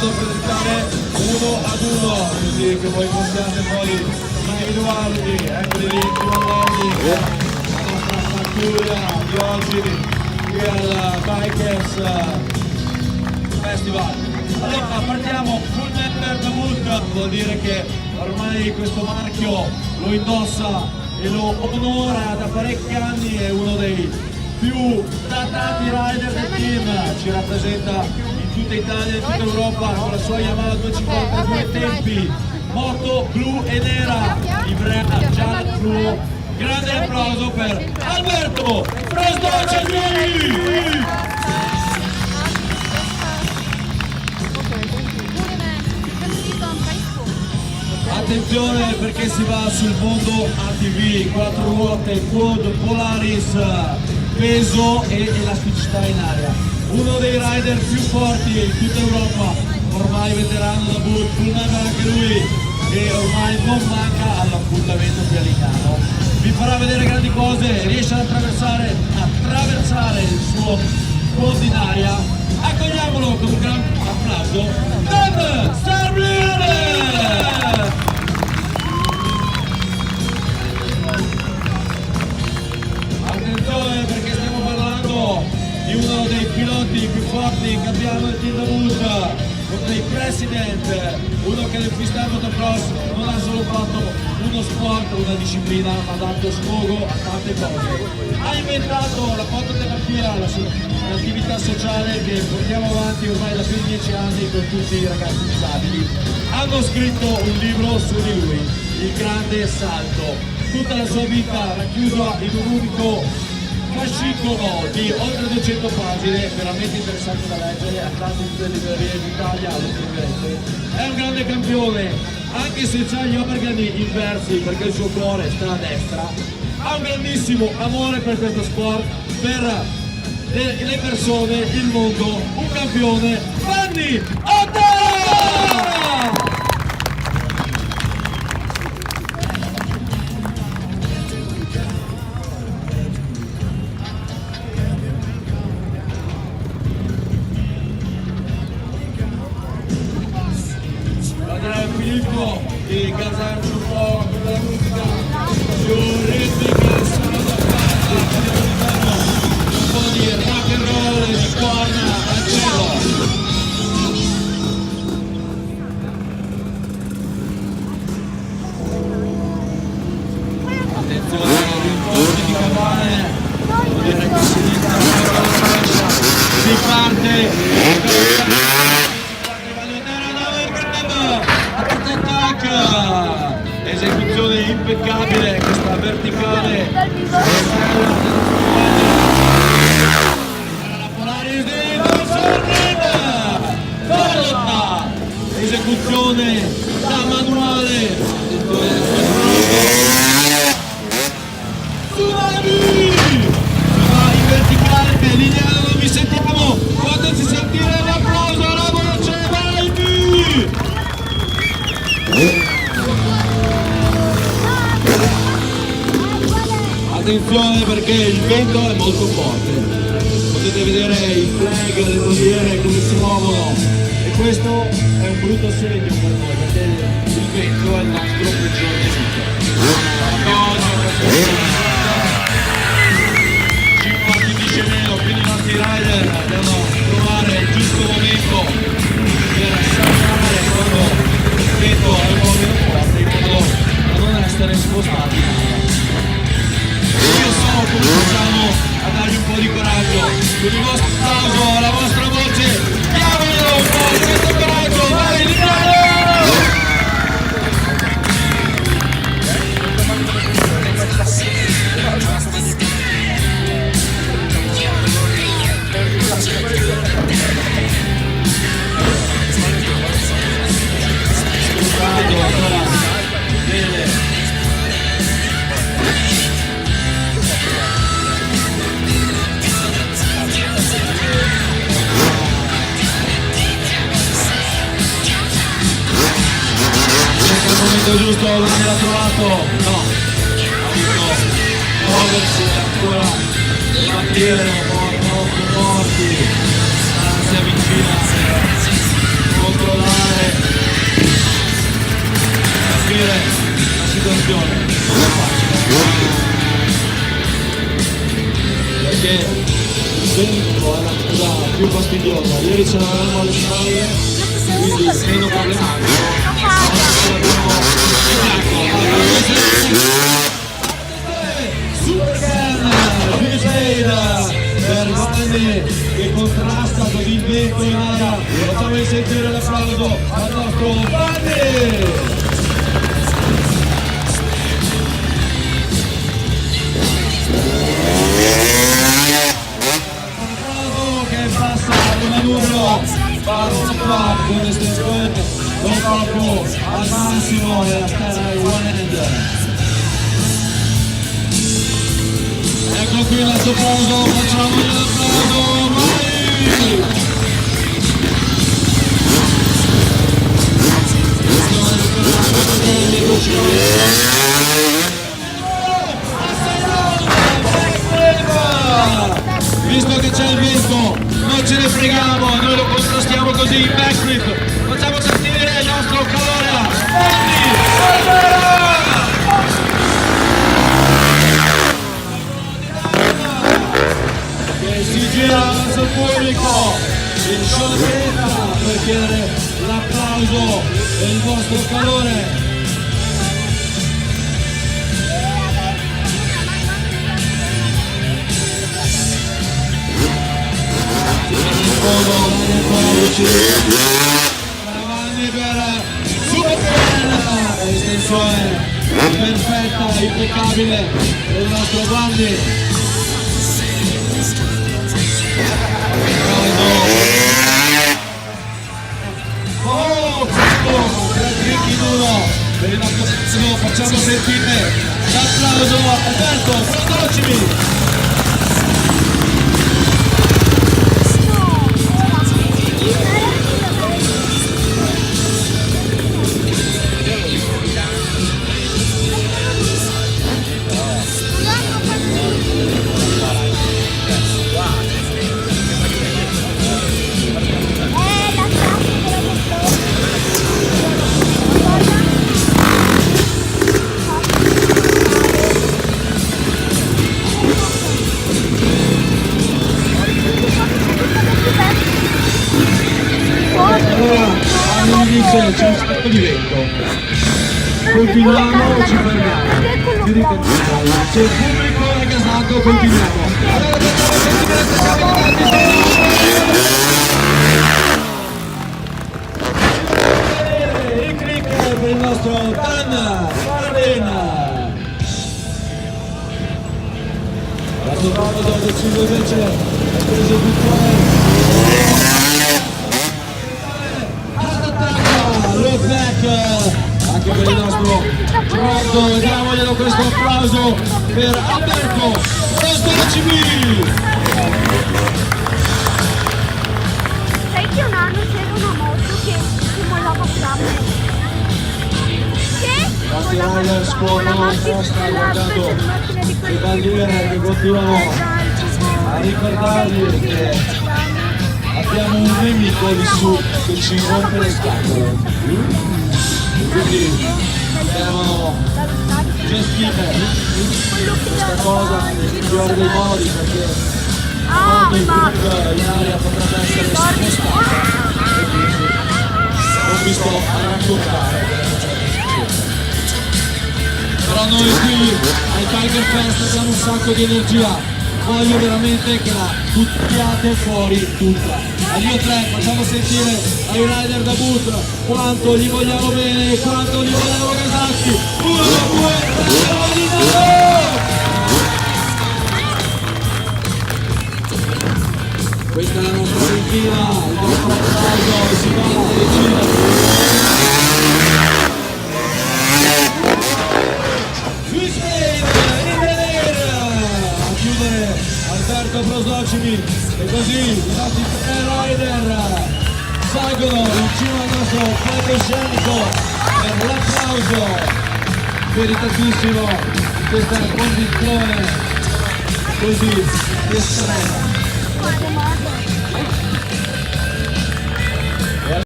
vado a presentare uno ad uno, così che voi possiate poi individuarli. Eccoli lì, Giovanni, la nostra fattura di oggi qui al Bikers Festival. Allora partiamo, full member da Mulk, vuol dire che ormai questo marchio lo indossa e lo onora da parecchi anni, è uno dei più datati rider del team, ci rappresenta in tutta Italia e in tutta Europa con la sua Yamaha 250 due tempi, moto blu e nera, i brand giallo fluo. Grande applauso per Alberto Frasdocci! Attenzione perché si va sul mondo ATV, 4 ruote, quad, Polaris, peso e elasticità in aria. Uno dei rider più forti in tutta Europa, ormai veterano da full member anche lui, e ormai non manca all'appuntamento pialicano. Vi farà vedere grandi cose, riesce ad attraversare il suo quad in aria. Accogliamolo con un gran applauso, Dan Starblin! Attenzione perché stiamo parlando di uno dei piloti più forti che abbiamo in Team Davut, uno dei president, uno che nel freestyle motocross non ha solo fatto uno sport, una disciplina, ma ha dato sfogo a tante cose. Ha inventato la fototerapia, l'attività sociale che portiamo avanti ormai da più di 10 anni con tutti i ragazzi disabili. Hanno scritto un libro su di lui, Il Grande Salto. Tutta la sua vita racchiusa in un unico fascicolo di oltre 200 pagine, veramente interessante da leggere, andate in tutte le librerie d'Italia, lo troverete. È un grande campione, anche se ha gli organi inversi perché il suo cuore sta a destra. Ha un grandissimo amore per questo sport, per le persone, il mondo, un campione, Vanni Otta! Filippo di gasarci un po' con la musica più ritmica e sono da fare, un po' di rock and roll e di corna al cielo. Attenzione ai rinforzi di campane, vuol dire che si parte. Esecuzione impeccabile, questa verticale la Polaris di Torna, esecuzione da manuale, Tsunami, va in verticale, lineare, non vi sentiamo, quando si sentire l'applauso alla voce, vai! Attenzione perché il vento è molto forte, potete vedere i flag, le bandiere come si muovono e questo è un brutto segno per noi perché il vento è il nostro peggior nemico. Ci fortifice meno, quindi i nostri rider devono trovare il giusto momento per saltare quando il vento è un po' meno forte in modo da non essere spostati. Cominciamo a dargli un po' di coraggio con il vostro applauso, la vostra voce, diamolo un po' di questo coraggio, vai Lignano! Giusto, non l'ha trovato, no, ha visto muoversi ancora, partire, morti, si avvicina con controllare, capire la situazione. Non è facile, perché il vento è la cosa più fastidiosa. Ieri ce l'avevamo alle spalle, quindi meno problematico. Per Vanni che contrasta così il vento in aria. Facciamo sentire l'applauso al nostro Vanni. Che passa il manubrio fa con l'estensione non proprio al massimo della terra di one end. Ecco qui il nostro applauso, facciamo l'applauso, vai! Visto che c'è il vento, non ce ne freghiamo, noi lo contrastiamo così in backflip, facciamo sentire il nostro calore, che si gira verso il pubblico in scioltezza per chiedere l'applauso e il vostro calore. Avanti per super estensione perfetta, impeccabile del nostro Vanni. Per il nostro facciamo sentire l'applauso a Alberto Prozocimi. C'è un sacco di vento, continuiamo o ci fermiamo, ci ripetiamo, se il pubblico è gasato continuiamo. Il click per il nostro Dan Martin. La sopravvento ha deciso invece di eseguire look back anche per il nostro pronto, diamoglielo questo applauso per Alberto Prozocimi. Sai che un anno c'era una moto che mollava fiamme? Che? I nostri riders corrono apposta guardando le bandiere che continuano a ricordargli che abbiamo un nemico lì su che ci rompe le scatole, quindi dobbiamo gestire questa cosa nel migliore dei modi, perché quando il truck in aria potrebbe essere spostato, non vi sto a raccontare. Però noi qui al Tiger Fest abbiamo un sacco di energia. Voglio veramente che la buttiate fuori tutta. Agli io tre facciamo sentire ai rider da boot quanto gli vogliamo bene, quanto gli vogliamo gasati. 1, 2, 3, questa è la nostra ventina, il nostro applauso si va a decidere. Alberto Prozocimi, e così i nostri tre rider salgono in cima al nostro palcoscenico per l'applauso meritatissimo di questa condizione così estrema.